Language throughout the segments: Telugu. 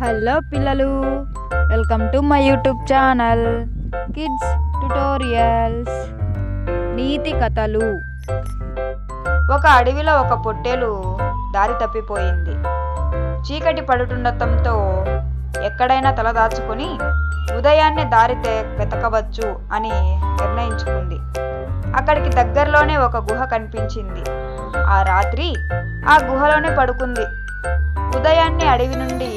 హలో పిల్లలు, welcome to my YouTube channel kids tutorials. నీతి కథలు. ఒక అడవిలో ఒక పొట్టేలు దారి తప్పిపోయింది. చీకటి పడుతుండటంతో ఎక్కడైనా తలదాచుకుని ఉదయాన్నే దారి వెతకవచ్చు అని నిర్ణయించుకుంది. అక్కడికి దగ్గరలోనే ఒక గుహ కనిపించింది. ఆ రాత్రి ఆ గుహలోనే పడుకుంది. ఉదయాన్నే అడవి నుండి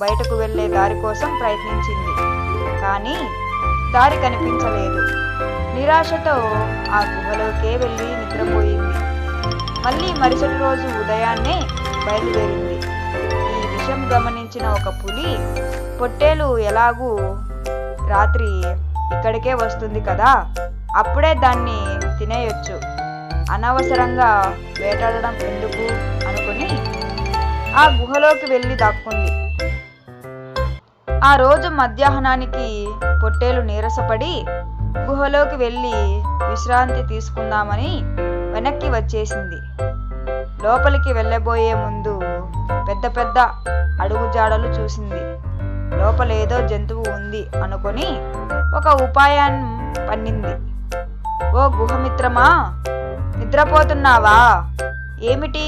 బయటకు వెళ్ళే దారి కోసం ప్రయత్నించింది, కానీ దారి కనిపించలేదు. నిరాశతో ఆ గుహలోకే వెళ్ళి నిద్రపోయింది. మళ్ళీ మరుసటి రోజు ఉదయాన్నే బయలుదేరింది. ఈ విషయం గమనించిన ఒక పులి, పొట్టేలు ఎలాగూ రాత్రి ఇక్కడికే వస్తుంది కదా, అప్పుడే దాన్ని తినేయొచ్చు, అనవసరంగా వేటాడడం ఎందుకు అనుకుని ఆ గుహలోకి వెళ్ళి దాక్కుంది. ఆ రోజు మధ్యాహ్నానికి పొట్టేలు నీరసపడి గుహలోకి వెళ్ళి విశ్రాంతి తీసుకుందామని వెనక్కి వచ్చేసింది. లోపలికి వెళ్ళబోయే ముందు పెద్ద పెద్ద అడుగుజాడలు చూసింది. లోపలేదో జంతువు ఉంది అనుకొని ఒక ఉపాయాన్ని పన్నింది. ఓ గుహమిత్రమా, నిద్రపోతున్నావా? ఏమిటి,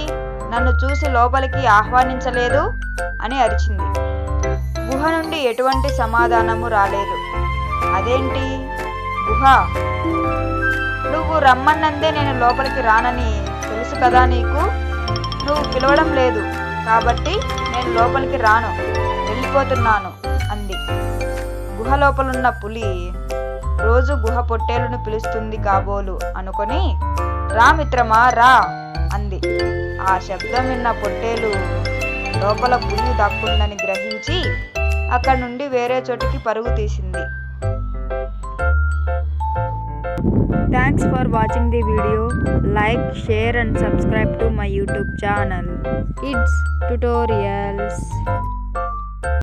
నన్ను చూసి లోపలికి ఆహ్వానించలేదు అని అరిచింది. గుహ నుండి ఎటువంటి సమాధానము రాలేదు. అదేంటి గుహ, నువ్వు రమ్మన్నందే నేను లోపలికి రానని తెలుసు కదా నీకు. నువ్వు పిలవడం లేదు కాబట్టి నేను లోపలికి రాను, వెళ్ళిపోతున్నాను అంది. గుహ లోపలున్న పులి రోజు గుహ పొట్టేలును పిలుస్తుంది కాబోలు అనుకొని, రా మిత్రమా రా అంది. ఆ శబ్దం విన్న పొట్టేలు లోపల పులి దాక్కుందని గ్రహించి అక్కడి నుండి వేరే చోటికి పరుగు తీసింది. Thanks for watching the video. Like, share and subscribe to my YouTube channel kids tutorials.